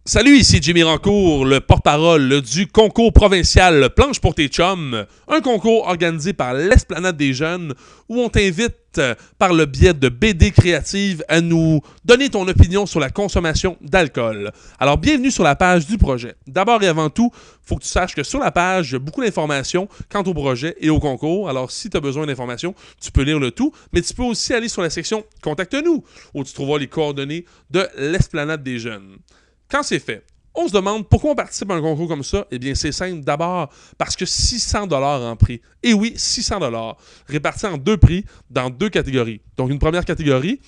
Salut, ici Jimmy Rancourt, le porte-parole du concours provincial Planche pour tes chums, un concours organisé par l'Esplanade des Jeunes où on t'invite par le biais de BD créatives à nous donner ton opinion sur la consommation d'alcool. Alors, bienvenue sur la page du projet. D'abord et avant tout, il faut que tu saches que sur la page, il y a beaucoup d'informations quant au projet et au concours. Alors, si tu as besoin d'informations, tu peux lire le tout, mais tu peux aussi aller sur la section « Contacte-nous » où tu trouveras les coordonnées de l'Esplanade des Jeunes. Quand c'est fait, on se demande pourquoi on participe à un concours comme ça. Eh bien, c'est simple. D'abord, parce que 600 $ en prix. Et oui, 600 $ répartis en deux prix dans deux catégories. Donc, une première catégorie,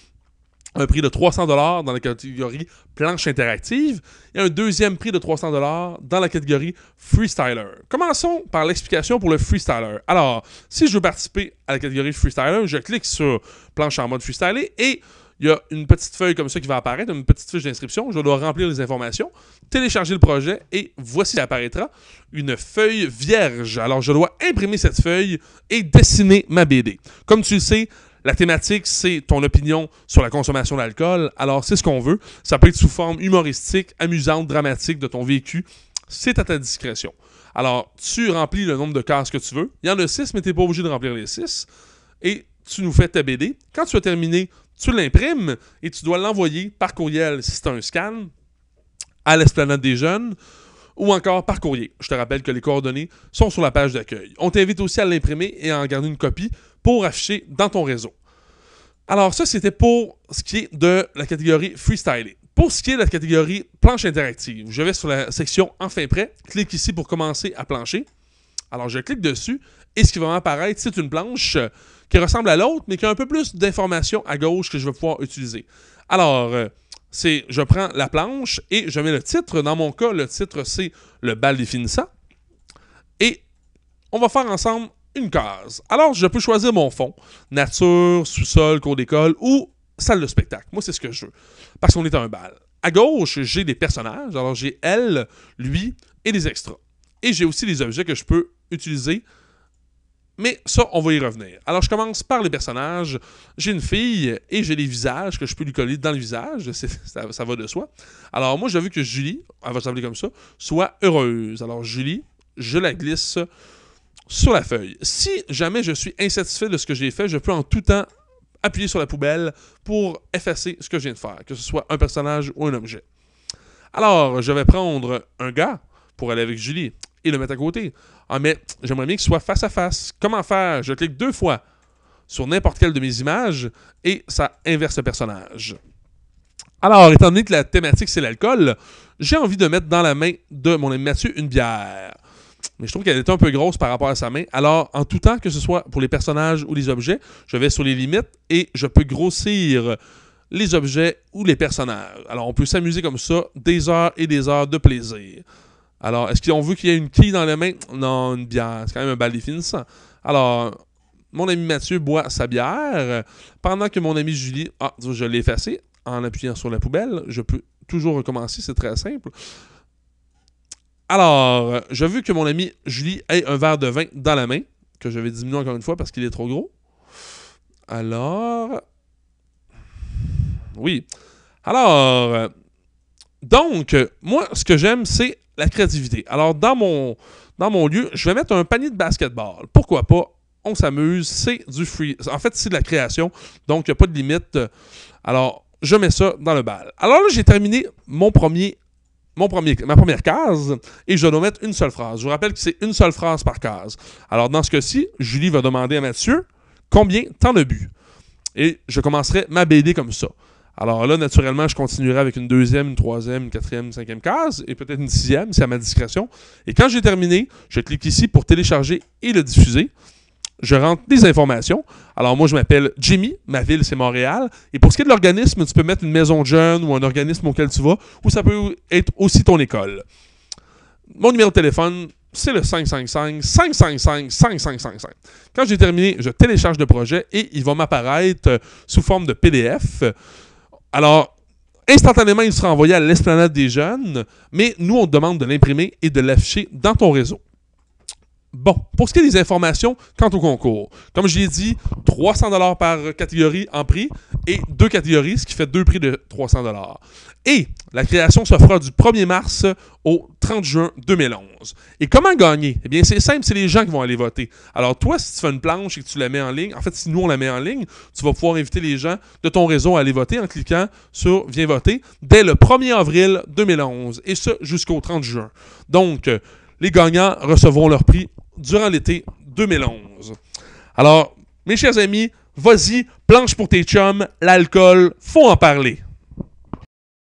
un prix de 300 $ dans la catégorie planche interactive et un deuxième prix de 300 $ dans la catégorie freestyler. Commençons par l'explication pour le freestyler. Alors, si je veux participer à la catégorie freestyler, je clique sur planche en mode freestyler et il y a une petite feuille comme ça qui va apparaître, une petite fiche d'inscription. Je dois remplir les informations, télécharger le projet et voici apparaîtra une feuille vierge. Alors, je dois imprimer cette feuille et dessiner ma BD. Comme tu le sais, la thématique, c'est ton opinion sur la consommation d'alcool. Alors, c'est ce qu'on veut. Ça peut être sous forme humoristique, amusante, dramatique de ton vécu. C'est à ta discrétion. Alors, tu remplis le nombre de cases que tu veux. Il y en a 6, mais tu n'es pas obligé de remplir les 6. Et tu nous fais ta BD. Quand tu as terminé, tu l'imprimes et tu dois l'envoyer par courriel si c'est un scan à l'Esplanade des Jeunes ou encore par courrier. Je te rappelle que les coordonnées sont sur la page d'accueil. On t'invite aussi à l'imprimer et à en garder une copie pour afficher dans ton réseau. Alors ça, c'était pour ce qui est de la catégorie freestyling. Pour ce qui est de la catégorie planche interactive, je vais sur la section « Enfin prêt », clique ici pour commencer à plancher. Alors je clique dessus et ce qui va m'apparaître, c'est une planche qui ressemble à l'autre, mais qui a un peu plus d'informations à gauche que je vais pouvoir utiliser. Alors, je prends la planche et je mets le titre. Dans mon cas, le titre, c'est le bal définissant. Et on va faire ensemble une case. Alors, je peux choisir mon fond. Nature, sous-sol, cours d'école ou salle de spectacle. Moi, c'est ce que je veux. Parce qu'on est à un bal. À gauche, j'ai des personnages. Alors, j'ai elle, lui et des extras. Et j'ai aussi des objets que je peux utiliser. Mais ça, on va y revenir. Alors, je commence par les personnages. J'ai une fille et j'ai des visages que je peux lui coller dans le visage. Ça va de soi. Alors, moi, j'ai vu que Julie, elle va s'appeler comme ça, soit heureuse. Alors, Julie, je la glisse sur la feuille. Si jamais je suis insatisfait de ce que j'ai fait, je peux en tout temps appuyer sur la poubelle pour effacer ce que je viens de faire, que ce soit un personnage ou un objet. Alors, je vais prendre un gars pour aller avec Julie et le mettre à côté. Ah, mais j'aimerais bien qu'il soit face à face. Comment faire? Je clique 2 fois sur n'importe quelle de mes images et ça inverse le personnage. Alors, étant donné que la thématique, c'est l'alcool, j'ai envie de mettre dans la main de mon ami Mathieu une bière. Mais je trouve qu'elle est un peu grosse par rapport à sa main. Alors, en tout temps, que ce soit pour les personnages ou les objets, je vais sur les limites et je peux grossir les objets ou les personnages. Alors, on peut s'amuser comme ça des heures et des heures de plaisir. Alors, est-ce qu'on veut qu'il y ait une quille dans la main? Non, une bière. C'est quand même un bal définissant. Alors, mon ami Mathieu boit sa bière, pendant que mon ami Julie... Ah, je l'ai effacé en appuyant sur la poubelle. Je peux toujours recommencer, c'est très simple. Alors, je veux que mon ami Julie ait un verre de vin dans la main, que je vais diminuer encore une fois parce qu'il est trop gros. Alors... Oui. Alors... Donc, moi, ce que j'aime, c'est la créativité. Alors, dans mon lieu, je vais mettre un panier de basketball. Pourquoi pas? On s'amuse. C'est du free. En fait, c'est de la création. Donc, il n'y a pas de limite. Alors, je mets ça dans le bal. Alors là, j'ai terminé ma première case et je dois mettre une seule phrase. Je vous rappelle que c'est une seule phrase par case. Alors, dans ce cas-ci, Julie va demander à Mathieu combien t'en as bu. Et je commencerai ma BD comme ça. Alors là, naturellement, je continuerai avec une deuxième, une troisième, une quatrième, une cinquième case et peut-être une sixième, c'est à ma discrétion. Et quand j'ai terminé, je clique ici pour télécharger et le diffuser. Je rentre des informations. Alors moi, je m'appelle Jimmy, ma ville, c'est Montréal. Et pour ce qui est de l'organisme, tu peux mettre une maison de jeunes ou un organisme auquel tu vas, ou ça peut être aussi ton école. Mon numéro de téléphone, c'est le 555-555-5555. Quand j'ai terminé, je télécharge le projet et il va m'apparaître sous forme de PDF. Alors, instantanément, il sera envoyé à l'Esplanade des Jeunes, mais nous, on te demande de l'imprimer et de l'afficher dans ton réseau. Bon, pour ce qui est des informations quant au concours, comme je l'ai dit, 300 $ par catégorie en prix et 2 catégories, ce qui fait 2 prix de 300 $. Et la création se fera du 1er mars au 30 juin 2011. Et comment gagner? Eh bien, c'est simple, c'est les gens qui vont aller voter. Alors toi, si tu fais une planche et que tu la mets en ligne, en fait, si nous on la met en ligne, tu vas pouvoir inviter les gens de ton réseau à aller voter en cliquant sur « Viens voter » dès le 1er avril 2011, et ce jusqu'au 30 juin. Donc, les gagnants recevront leur prix durant l'été 2011. Alors, mes chers amis, vas-y, planche pour tes chums, l'alcool, faut en parler.